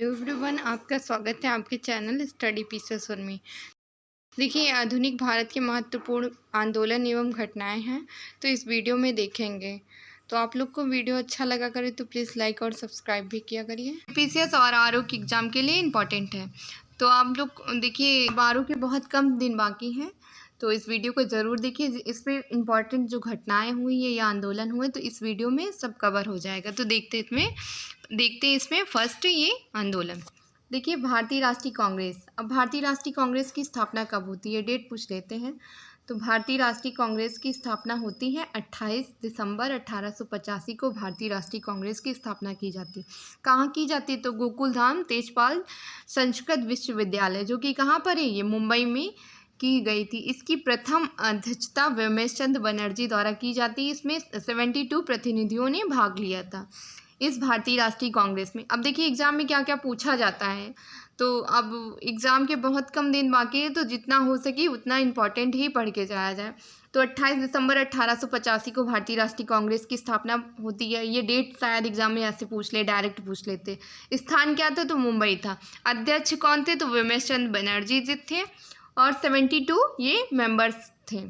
Everyone, आपका स्वागत है आपके चैनल स्टडी पीसेस में। देखिए, आधुनिक भारत के महत्वपूर्ण आंदोलन एवं घटनाएं हैं, तो इस वीडियो में देखेंगे। तो आप लोग को वीडियो अच्छा लगा करे तो प्लीज़ लाइक और सब्सक्राइब भी किया करिए। पीसीएस और आरओ की एग्ज़ाम के लिए इम्पॉर्टेंट है, तो आप लोग देखिए आरओ के बहुत कम दिन बाकी हैं, तो इस वीडियो को ज़रूर देखिए। इसमें इम्पॉर्टेंट जो घटनाएं हुई है या आंदोलन हुए तो इस वीडियो में सब कवर हो जाएगा। तो देखते हैं इसमें फर्स्ट ये आंदोलन। देखिए, भारतीय राष्ट्रीय कांग्रेस। अब भारतीय राष्ट्रीय कांग्रेस की स्थापना कब होती है, डेट पूछ लेते हैं। तो भारतीय राष्ट्रीय कांग्रेस की स्थापना होती है 28 दिसंबर 1885 को भारतीय राष्ट्रीय कांग्रेस की स्थापना की जाती है। कहाँ की जाती है? तो गोकुलधाम तेजपाल संस्कृत विश्वविद्यालय, जो कि कहाँ पर है, ये मुंबई में की गई थी। इसकी प्रथम अध्यक्षता व्योमेश चंद्र बनर्जी द्वारा की जाती है। इसमें 72 प्रतिनिधियों ने भाग लिया था इस भारतीय राष्ट्रीय कांग्रेस में। अब देखिए एग्ज़ाम में क्या क्या पूछा जाता है, तो अब एग्ज़ाम के बहुत कम दिन बाकी है, तो जितना हो सके उतना इम्पॉर्टेंट ही पढ़ के जाया जाए। तो 28 दिसंबर 1885 को भारतीय राष्ट्रीय कांग्रेस की स्थापना होती है। ये डेट शायद एग्जाम में ऐसे पूछ ले, डायरेक्ट पूछ लेते। स्थान क्या था? तो मुंबई था। अध्यक्ष कौन थे? तो व्योमेश चंद्र बनर्जी जी थे और 72 ये मेंबर्स थे।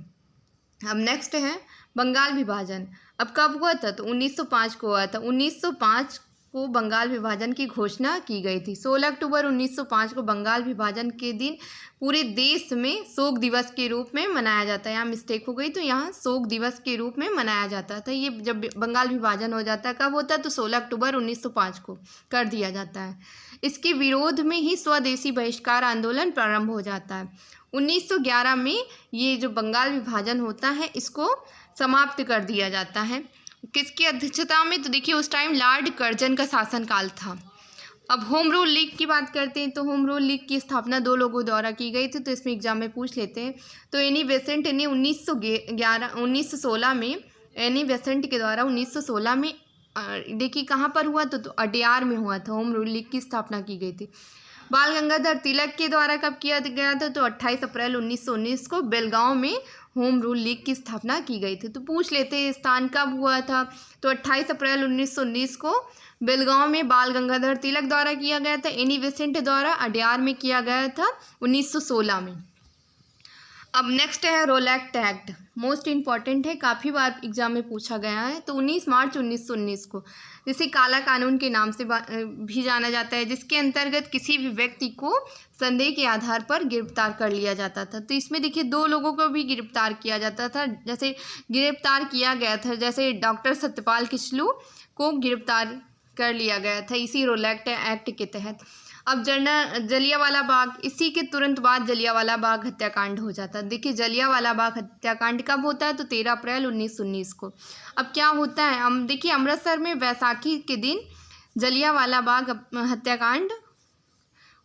अब नेक्स्ट है बंगाल विभाजन। अब कब हुआ था? तो 1905 को हुआ था। 1905 को बंगाल विभाजन की घोषणा की गई थी। 16 अक्टूबर 1905 को बंगाल विभाजन के दिन पूरे देश में शोक दिवस के रूप में मनाया जाता है। यहाँ मिस्टेक हो गई, तो यहाँ शोक दिवस के रूप में मनाया जाता था। ये जब बंगाल विभाजन हो जाता है, कब होता है? तो 16 अक्टूबर 1905 को कर दिया जाता है। इसके विरोध में ही स्वदेशी बहिष्कार आंदोलन प्रारंभ हो जाता है। 1911 में ये जो बंगाल विभाजन होता है इसको समाप्त कर दिया जाता है। किसकी अध्यक्षता में? तो देखिए उस टाइम लॉर्ड कर्जन का शासनकाल था। अब होम रूल लीग की बात करते हैं, तो होम रूल लीग की स्थापना 2 लोगों द्वारा की गई थी, तो इसमें एग्जाम में पूछ लेते हैं। तो एनी बेसेंट ने 1916 में एनी बेसेंट के द्वारा 1916 में देखिए कहाँ पर हुआ? तो अडयार में हुआ था। होम रूल लीग की स्थापना की गई थी। बाल गंगाधर तिलक के द्वारा कब किया गया था? तो 28 अप्रैल 1919 को बेलगांव में होम रूल लीग की स्थापना की गई थी। तो पूछ लेते हैं स्थान कब हुआ था? तो 28 अप्रैल 1919 को बेलगांव में बाल गंगाधर तिलक द्वारा किया गया था। एनी बेसेंट द्वारा अडयार में किया गया था 1916 में। अब नेक्स्ट है रोलैक्ट एक्ट। मोस्ट इम्पॉर्टेंट है, काफ़ी बार एग्जाम में पूछा गया है। तो 19 मार्च 1919 को, जिसे काला कानून के नाम से भी जाना जाता है, जिसके अंतर्गत किसी भी व्यक्ति को संदेह के आधार पर गिरफ्तार कर लिया जाता था। तो इसमें देखिए 2 लोगों को भी गिरफ्तार किया जाता था। जैसे गिरफ्तार किया गया था, जैसे डॉक्टर सत्यपाल किचलू को गिरफ्तार कर लिया गया था इसी रोलैक्ट एक्ट के तहत। अब जलियांवाला बाग, इसी के तुरंत बाद जलियांवाला बाग हत्याकांड हो जाता है। देखिए जलियांवाला बाग हत्याकांड कब होता है? तो 13 अप्रैल 1919 को। अब क्या होता है? हम देखिए अमृतसर में वैसाखी के दिन जलियांवाला बाग हत्याकांड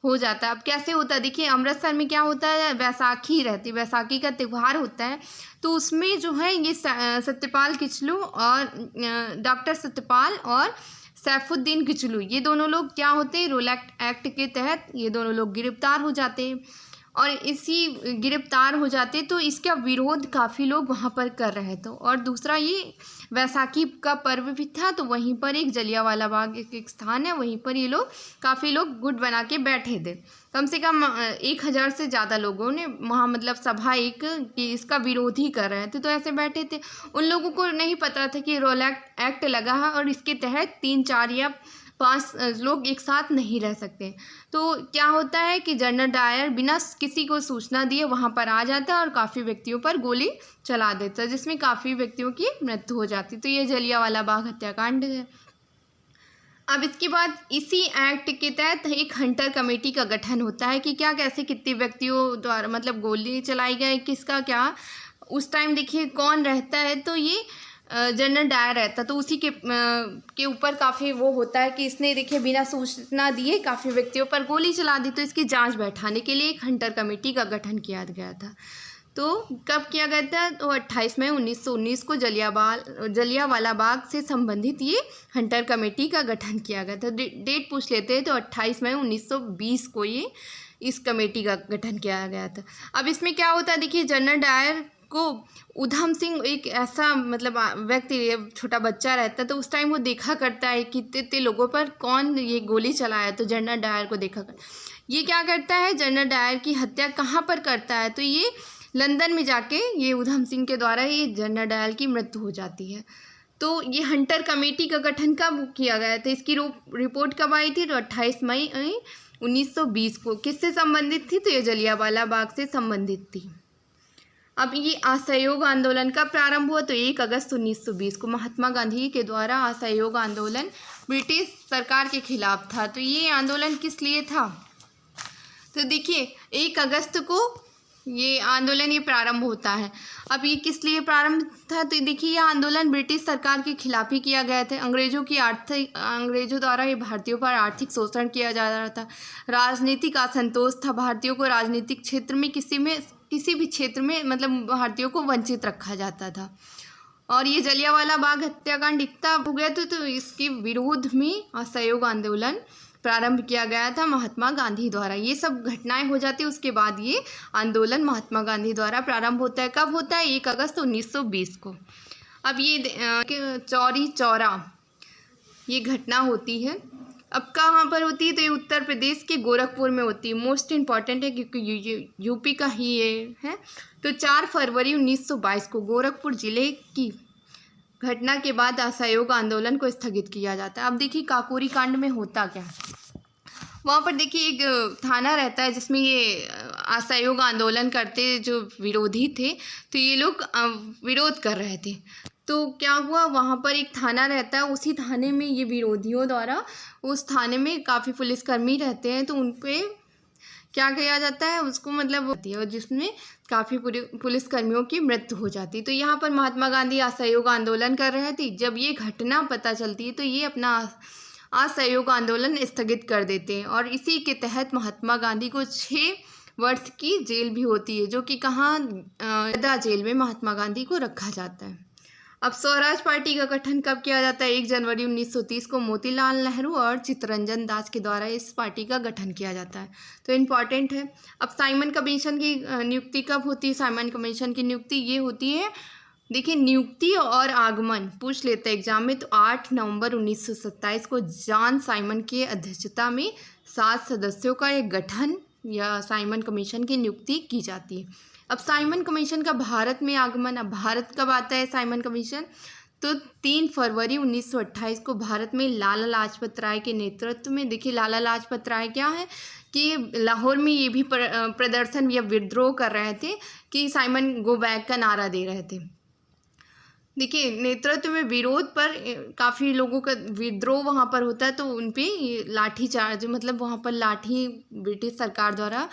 हो जाता है। अब कैसे होता है? देखिए अमृतसर में क्या होता है, वैसाखी रहती है, वैसाखी का त्यौहार होता है। तो उसमें जो है ये सत्यपाल किचलू और डॉक्टर सत्यपाल और सैफुद्दीन किचलू, ये दोनों लोग क्या होते हैं, रोलैक्ट एक्ट के तहत ये दोनों लोग गिरफ्तार हो जाते हैं। और इसी गिरफ्तार हो जाते तो इसका विरोध काफ़ी लोग वहाँ पर कर रहे थे। और दूसरा ये वैसाखी का पर्व भी था, तो वहीं पर एक जलियांवाला बाग एक स्थान है, वहीं पर ये लोग काफ़ी लोग गुट बना के बैठे थे। कम से कम 1000 से ज़्यादा लोगों ने वहाँ मतलब सभा एक कि इसका विरोध ही कर रहे थे, तो ऐसे बैठे थे। उन लोगों को नहीं पता था कि रोलैक्ट एक्ट लगा है और इसके तहत 3, 4 या 5 लोग एक साथ नहीं रह सकते। तो क्या होता है कि जनरल डायर बिना किसी को सूचना दिए वहाँ पर आ जाता है और काफ़ी व्यक्तियों पर गोली चला देता है, जिसमें काफ़ी व्यक्तियों की मृत्यु हो जाती। तो ये जलियांवाला बाग हत्याकांड है। अब इसके बाद इसी एक्ट के तहत एक हंटर कमेटी का गठन होता है कि क्या कैसे कितने व्यक्तियों द्वारा मतलब गोली चलाई गई, किसका क्या। उस टाइम देखिए कौन रहता है, तो ये जनरल डायर रहता, तो उसी के ऊपर काफ़ी वो होता है कि इसने देखिए बिना सूचना दिए काफ़ी व्यक्तियों पर गोली चला दी। तो इसकी जांच बैठाने के लिए एक हंटर कमेटी का गठन किया गया था। तो कब किया गया था? तो 28 मई 1919 को जलियांवाला बाग से संबंधित ये हंटर कमेटी का गठन किया गया था। डेट पूछ लेते हैं, तो 28 मई 1920 को ये इस कमेटी का गठन किया गया था। अब इसमें क्या होता है? देखिए जनरल डायर को उधम सिंह एक ऐसा मतलब व्यक्ति, छोटा बच्चा रहता है, तो उस टाइम वो देखा करता है कि इतने लोगों पर कौन ये गोली चलाया, तो जनरल डायर को देखा कर ये क्या करता है, जनरल डायर की हत्या कहाँ पर करता है, तो ये लंदन में जाके ये उधम सिंह के द्वारा ये जनरल डायर की मृत्यु हो जाती है। तो ये हंटर कमेटी का गठन कब किया गया था, इसकी रिपोर्ट कब आई थी, तो 28 मई 1920 को। किससे संबंधित थी, तो ये जलियांवाला बाग से संबंधित थी। अब ये असहयोग आंदोलन का प्रारंभ हुआ, तो 1 अगस्त 1920 को महात्मा गांधी के द्वारा असहयोग आंदोलन ब्रिटिश सरकार के खिलाफ था। तो ये आंदोलन किस लिए था, तो देखिए 1 अगस्त को ये आंदोलन ये प्रारंभ होता है। अब ये किस लिए प्रारंभ था, तो देखिए यह आंदोलन ब्रिटिश सरकार के खिलाफ ही किया गया था। अंग्रेजों द्वारा ये भारतीयों पर आर्थिक शोषण किया जा रहा था, राजनीतिक असंतोष था, भारतीयों को राजनीतिक क्षेत्र में किसी भी क्षेत्र में मतलब भारतीयों को वंचित रखा जाता था। और ये जलियांवाला बाग हत्याकांड इतना हो गया तो इसके विरोध में असहयोग आंदोलन प्रारंभ किया गया था महात्मा गांधी द्वारा। ये सब घटनाएं हो जाती है, उसके बाद ये आंदोलन महात्मा गांधी द्वारा प्रारंभ होता है। कब होता है, 1 अगस्त 1920 को। अब ये चौरी चौरा ये घटना होती है, अब कहाँ पर होती है, तो ये उत्तर प्रदेश के गोरखपुर में होती है। मोस्ट इम्पॉर्टेंट है क्योंकि यूपी का ही ये है। तो 4 फरवरी 1922 को गोरखपुर जिले की घटना के बाद असहयोग आंदोलन को स्थगित किया जाता है। अब देखिए काकोरी कांड में होता क्या, वहाँ पर देखिए एक थाना रहता है जिसमें ये असहयोग आंदोलन करते जो विरोधी थे, तो ये लोग विरोध कर रहे थे। तो क्या हुआ, वहाँ पर एक थाना रहता है, उसी थाने में ये विरोधियों द्वारा उस थाने में काफ़ी पुलिसकर्मी रहते हैं, तो उन पर क्या किया जाता है, उसको मतलब होती है, और जिसमें काफ़ी पुलिसकर्मियों की मृत्यु हो जाती है। तो यहाँ पर महात्मा गांधी असहयोग आंदोलन कर रहे थे। जब ये घटना पता चलती है तो ये अपना असहयोग आंदोलन स्थगित कर देते हैं, और इसी के तहत महात्मा गांधी को 6 वर्ष की जेल भी होती है, जो कि कहाँ वर्धा जेल में महात्मा गांधी को रखा जाता है। अब स्वराज पार्टी का गठन कब किया जाता है, 1 जनवरी 1930 को मोतीलाल नेहरू और चित्तरंजन दास के द्वारा इस पार्टी का गठन किया जाता है। तो इम्पॉर्टेंट है। अब साइमन कमीशन की नियुक्ति कब होती है, साइमन कमीशन की नियुक्ति ये होती है, देखिए नियुक्ति और आगमन पूछ लेते हैं एग्जाम में, तो 8 नवंबर 1927 को जॉन साइमन की अध्यक्षता में 7 सदस्यों का एक गठन या साइमन कमीशन की नियुक्ति की जाती है। अब साइमन कमीशन का भारत में आगमन, अब भारत कब आता है साइमन कमीशन, तो 3 फरवरी 1928 को भारत में लाला लाजपत राय के नेतृत्व में। देखिए लाला लाजपत राय क्या है कि लाहौर में ये भी प्रदर्शन या विद्रोह कर रहे थे कि साइमन गो बैक का नारा दे रहे थे। देखिए नेतृत्व में विरोध पर काफ़ी लोगों का विद्रोह वहाँ पर होता है, तो उन पर लाठी चार्ज मतलब वहाँ पर लाठी ब्रिटिश सरकार द्वारा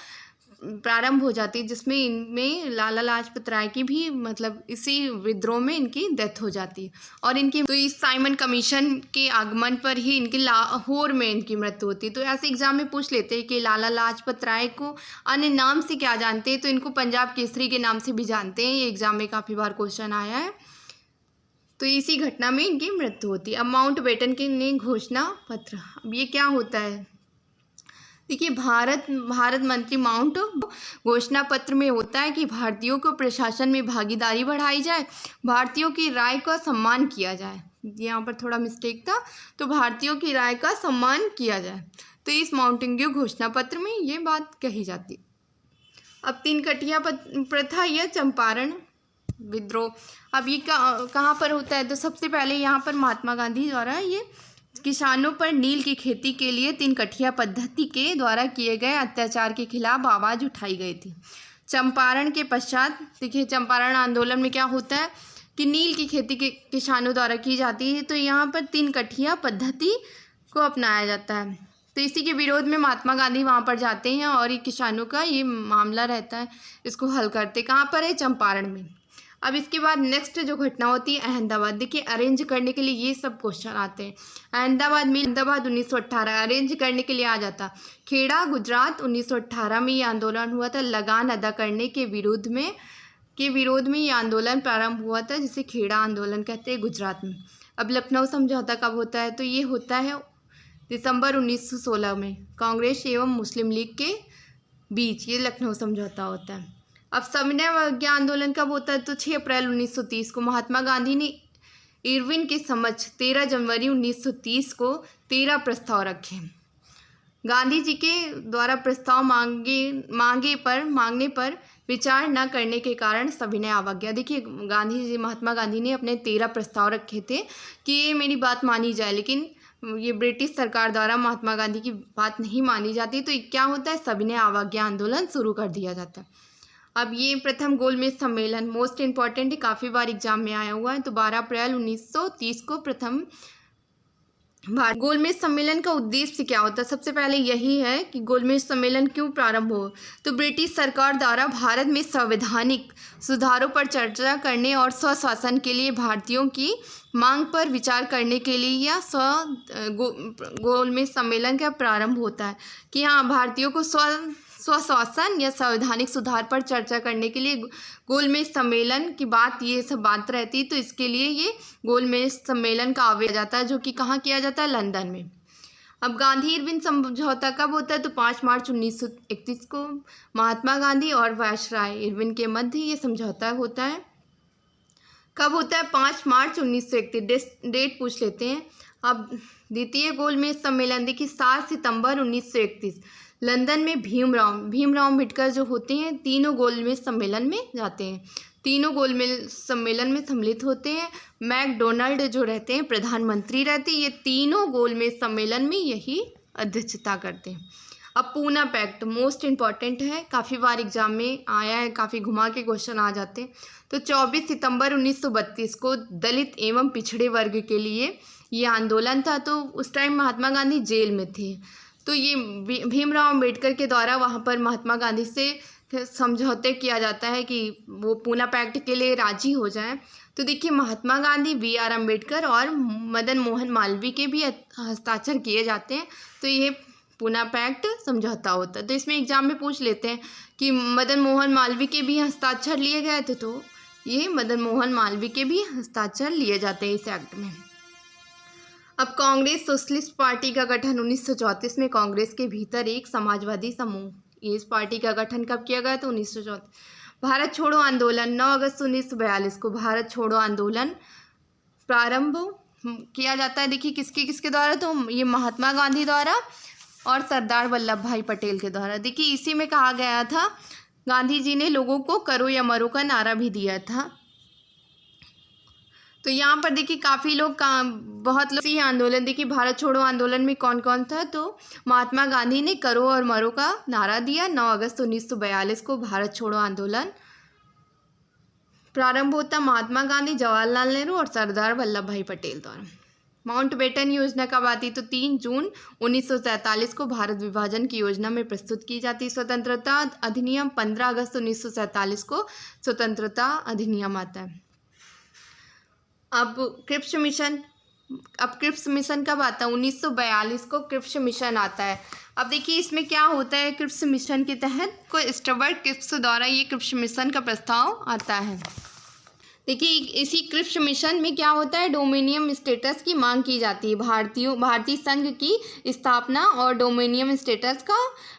प्रारंभ हो जाती है, जिसमें इनमें लाला लाजपत राय की भी मतलब इसी विद्रोह में इनकी डेथ हो जाती है। और इनकी तो इस साइमन कमीशन के आगमन पर ही इनकी लाहौर में इनकी मृत्यु होती है। तो ऐसे एग्जाम में पूछ लेते हैं कि लाला लाजपत राय को अन्य नाम से क्या जानते हैं, तो इनको पंजाब केसरी के नाम से भी जानते हैं। ये एग्जाम में काफ़ी बार क्वेश्चन आया है। तो इसी घटना में इनकी मृत्यु होती है। अब माउंटबेटन के ने घोषणा पत्र, अब ये क्या होता है, देखिए भारत मंत्री माउंट घोषणा पत्र में होता है कि भारतीयों को प्रशासन में भागीदारी बढ़ाई जाए, भारतीयों की राय का सम्मान किया जाए। यहाँ पर थोड़ा मिस्टेक था, तो भारतीयों की राय का सम्मान किया जाए। तो इस माउंटेन्यू घोषणा पत्र में ये बात कही जाती। अब 3 कटिया प्रथा या चंपारण विद्रोह, अब ये कहाँ पर होता है, तो सबसे पहले यहाँ पर महात्मा गांधी द्वारा ये किसानों पर नील की खेती के लिए 3 कठिया पद्धति के द्वारा किए गए अत्याचार के खिलाफ आवाज़ उठाई गई थी। चंपारण के पश्चात देखिए चंपारण आंदोलन में क्या होता है कि नील की खेती के किसानों द्वारा की जाती है, तो यहाँ पर 3 कठिया पद्धति को अपनाया जाता है। तो इसी के विरोध में महात्मा गांधी वहाँ पर जाते हैं और ये किसानों का ये मामला रहता है, इसको हल करते कहाँ पर है, चंपारण में। अब इसके बाद नेक्स्ट जो घटना होती है अहमदाबाद, देखिए अरेंज करने के लिए ये सब क्वेश्चन आते हैं। अहमदाबाद 1918 अरेंज करने के लिए आ जाता। खेड़ा गुजरात 1918 में ये आंदोलन हुआ था, लगान अदा करने के विरोध में ये आंदोलन प्रारंभ हुआ था, जिसे खेड़ा आंदोलन कहते हैं गुजरात में। अब लखनऊ समझौता कब होता है, तो ये होता है दिसंबर 1916 में, कांग्रेस एवं मुस्लिम लीग के बीच ये लखनऊ समझौता होता है। अब सविनय अवज्ञा आंदोलन कब होता है? तो 6 अप्रैल 1930 को महात्मा गांधी ने इरविन के समक्ष 13 जनवरी 1930 को 13 प्रस्ताव रखे। गांधी जी के द्वारा प्रस्ताव मांगने पर विचार न करने के कारण सविनय अवज्ञा। देखिए महात्मा गांधी ने अपने 13 प्रस्ताव रखे थे कि ये मेरी बात मानी जाए, लेकिन ये ब्रिटिश सरकार द्वारा महात्मा गांधी की बात नहीं मानी जाती, तो क्या होता है? सविनय अवज्ञा आंदोलन शुरू कर दिया जाता है। अब ये प्रथम गोलमेज सम्मेलन मोस्ट इम्पॉर्टेंट है, काफ़ी बार एग्जाम में आया हुआ है। तो 12 अप्रैल 1930 को प्रथम गोलमेज सम्मेलन का उद्देश्य क्या होता है? सबसे पहले यही है कि गोलमेज सम्मेलन क्यों प्रारंभ हो। तो ब्रिटिश सरकार द्वारा भारत में संवैधानिक सुधारों पर चर्चा करने और स्वशासन के लिए भारतीयों की मांग पर विचार करने के लिए यह गोलमेज सम्मेलन का प्रारंभ होता है कि हाँ, भारतीयों को स्वशासन या संवैधानिक सुधार पर चर्चा करने के लिए गोलमेज सम्मेलन की ये सब बात रहती, तो इसके लिए ये गोलमेज सम्मेलन का आयोजन जाता है, जो कि कहाँ किया जाता है? लंदन में। अब गांधी इरविन समझौता कब होता है? तो 5 मार्च 1931 को महात्मा गांधी और वायसराय इरविन के मध्य ये समझौता होता है। कब होता है? 5 मार्च 1931। डेट पूछ लेते हैं। अब द्वितीय गोलमेज सम्मेलन देखिए 7 सितंबर 1931 लंदन में भीमराव अम्बेडकर जो होते हैं तीनों गोलमेज सम्मेलन में जाते हैं, तीनों गोलमेज सम्मेलन में सम्मिलित होते हैं। मैकडोनाल्ड जो रहते हैं प्रधानमंत्री रहते हैं, ये तीनों गोलमेज सम्मेलन में यही अध्यक्षता करते हैं। अब पूना पैक्ट मोस्ट इम्पॉर्टेंट है, काफ़ी बार एग्जाम में आया है, काफ़ी घुमा के क्वेश्चन आ जाते हैं। तो 24 सितंबर 1932 को दलित एवं पिछड़े वर्ग के लिए ये आंदोलन था। तो उस टाइम महात्मा गांधी जेल में थे, तो ये भीमराव अम्बेडकर के द्वारा वहाँ पर महात्मा गांधी से समझौते किया जाता है कि वो पूना पैक्ट के लिए राजी हो जाएं। तो देखिए महात्मा गांधी, BR अम्बेडकर और मदन मोहन मालवीय के भी हस्ताक्षर किए जाते हैं, तो ये पूना पैक्ट समझौता होता है। तो इसमें एग्जाम में पूछ लेते हैं कि मदन मोहन मालवीय के भी हस्ताक्षर लिए गए थे, तो ये मदन मोहन मालवीय के भी हस्ताक्षर लिए जाते हैं इस एक्ट में। अब कांग्रेस सोशलिस्ट पार्टी का गठन 1934 में कांग्रेस के भीतर एक समाजवादी समूह, इस पार्टी का गठन कब किया गया? तो 1934। भारत छोड़ो आंदोलन 9 अगस्त 1942 को भारत छोड़ो आंदोलन प्रारंभ किया जाता है। देखिए किसके द्वारा? तो ये महात्मा गांधी द्वारा और सरदार वल्लभ भाई पटेल के द्वारा। देखिए इसी में कहा गया था, गांधी जी ने लोगों को करो या मरो का नारा भी दिया था। तो यहाँ पर देखिए काफ़ी लोग बहुत लोग आंदोलन, देखिए भारत छोड़ो आंदोलन में कौन कौन था? तो महात्मा गांधी ने करो और मरो का नारा दिया। 9 अगस्त 1942 को भारत छोड़ो आंदोलन प्रारंभ होता महात्मा गांधी, जवाहरलाल नेहरू और सरदार वल्लभ भाई पटेल द्वारा। माउंटबेटन योजना कब आती? तो 3 जून 1947 को भारत विभाजन की योजना में प्रस्तुत की जाती। स्वतंत्रता अधिनियम 15 अगस्त 1947 को स्वतंत्रता अधिनियम आता है। अब क्रिप्स मिशन कब आता है? 1942 को क्रिप्स मिशन आता है। अब देखिए इसमें क्या होता है, क्रिप्स मिशन के तहत को स्टुअर्ट क्रिप्स द्वारा ये क्रिप्स मिशन का प्रस्ताव आता है। देखिए इसी क्रिप्स मिशन में क्या होता है, डोमिनियन स्टेटस की मांग की जाती है। भारतीय संघ की स्थापना और डोमिनियन स्टेटस का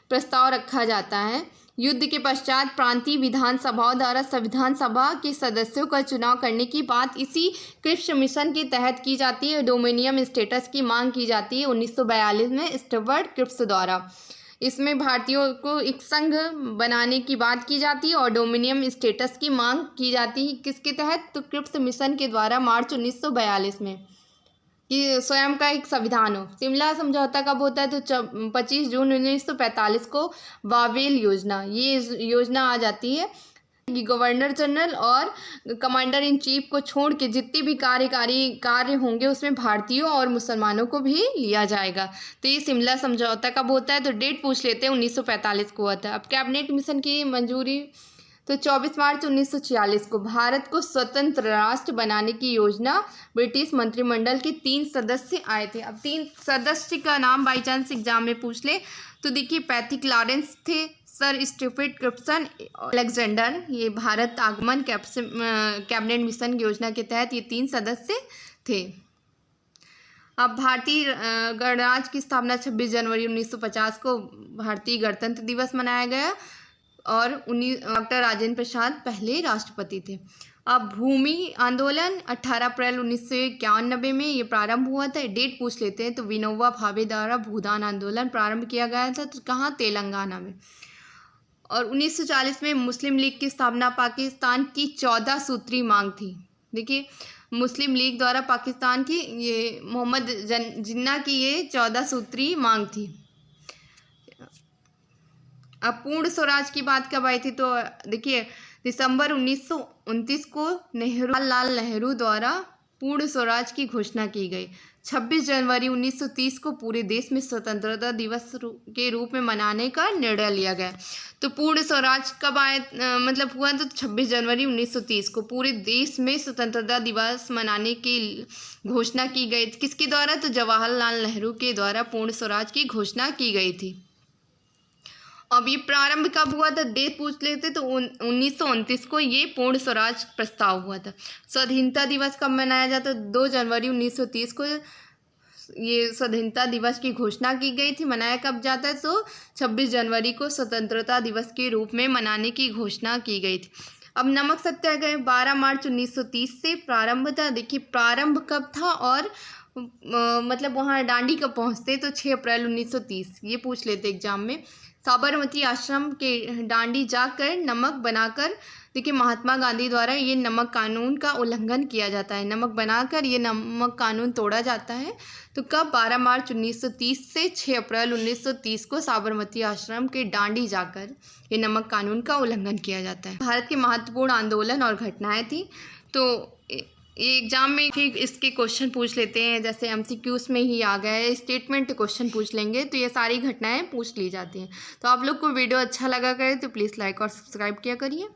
प्रस्ताव रखा जाता है। युद्ध के पश्चात प्रांतीय विधानसभाओं द्वारा संविधान सभा के सदस्यों का चुनाव करने की बात इसी क्रिप्स मिशन के तहत की जाती है। डोमिनियन स्टेटस की मांग की जाती है 1942 में स्टुअर्ट क्रिप्स द्वारा। इसमें भारतीयों को एक संघ बनाने की बात की जाती है और डोमिनियन स्टेटस की मांग की जाती है। किसके तहत? तो क्रिप्स मिशन के द्वारा मार्च 1942 में कि स्वयं का एक संविधान हो। शिमला समझौता कब होता है? तो 25 जून 1945 को वावेल योजना, ये योजना आ जाती है कि गवर्नर जनरल और कमांडर इन चीफ को छोड़ के जितने भी कार्यकारी कार्य होंगे उसमें भारतीयों और मुसलमानों को भी लिया जाएगा। तो ये शिमला समझौता कब होता है? तो डेट पूछ लेते हैं, 1945 को होता है। अब कैबिनेट मिशन की मंजूरी तो 24 मार्च 1946 को भारत को स्वतंत्र राष्ट्र बनाने की योजना ब्रिटिश मंत्रिमंडल के 3 सदस्य आए थे। अब 3 सदस्य का नाम बाई चांस एग्जाम में पूछ ले तो देखिए पैथिक लॉरेंस थे, सर स्टीफेन क्रिप्सन, अलेक्जेंडर। ये भारत आगमन कैबिनेट मिशन की योजना के तहत ये 3 सदस्य थे। अब भारतीय गणराज्य की स्थापना 26 जनवरी 1950 को भारतीय गणतंत्र दिवस मनाया गया। और डॉक्टर राजेंद्र प्रसाद पहले राष्ट्रपति थे। अब भूमि आंदोलन 18 अप्रैल 1991 में ये प्रारंभ हुआ था। डेट पूछ लेते हैं तो विनोबा भावे द्वारा भूदान आंदोलन प्रारंभ किया गया था, तो कहाँ, तेलंगाना में। और 1940 में मुस्लिम लीग की स्थापना पाकिस्तान की 14 सूत्री मांग थी। देखिए, मुस्लिम लीग द्वारा पाकिस्तान की ये मोहम्मद जिन्ना की ये 14 सूत्री मांग थी। अब पूर्ण स्वराज की बात कब आई थी, तो देखिए दिसंबर 1929 को जवाहरलाल नेहरू द्वारा पूर्ण स्वराज की घोषणा की गई। 26 जनवरी 1930 को पूरे देश में स्वतंत्रता दिवस के रूप में मनाने का निर्णय लिया गया। तो पूर्ण स्वराज कब मतलब हुआ, तो 26 जनवरी 1930 को पूरे देश में स्वतंत्रता दिवस मनाने की घोषणा की गई। किसके द्वारा, तो जवाहरलाल नेहरू के द्वारा पूर्ण स्वराज की घोषणा की गई थी। अब ये प्रारंभ कब हुआ था, डेट पूछ लेते तो 1929 को ये पूर्ण स्वराज प्रस्ताव हुआ था। स्वाधीनता दिवस कब मनाया जाता, 2 जनवरी 1930 को ये स्वाधीनता दिवस की घोषणा की गई थी। मनाया कब जाता है, तो 26 जनवरी को स्वतंत्रता दिवस के रूप में मनाने की घोषणा की गई थी। अब नमक सत्याग्रह 12 मार्च 1930 से प्रारंभ था। देखिए प्रारंभ कब था और मतलब वहाँ डांडी कब पहुँचते, तो 6 अप्रैल 1930, ये पूछ लेते एग्जाम में। साबरमती आश्रम के डांडी जाकर नमक बनाकर, देखिए महात्मा गांधी द्वारा ये नमक कानून का उल्लंघन किया जाता है। नमक बनाकर ये नमक कानून तोड़ा जाता है। तो कब, 12 मार्च 1930 से 6 अप्रैल 1930 को साबरमती आश्रम के डांडी जाकर ये नमक कानून का उल्लंघन किया जाता है। भारत के महत्वपूर्ण आंदोलन और घटनाएं थी। तो ये एग्जाम में फिर इसके क्वेश्चन पूछ लेते हैं, जैसे MCQs में ही आ गया है, स्टेटमेंट क्वेश्चन पूछ लेंगे, तो ये सारी घटनाएं पूछ ली जाती हैं। तो आप लोग को वीडियो अच्छा लगा करे तो प्लीज़ लाइक और सब्सक्राइब किया करिए।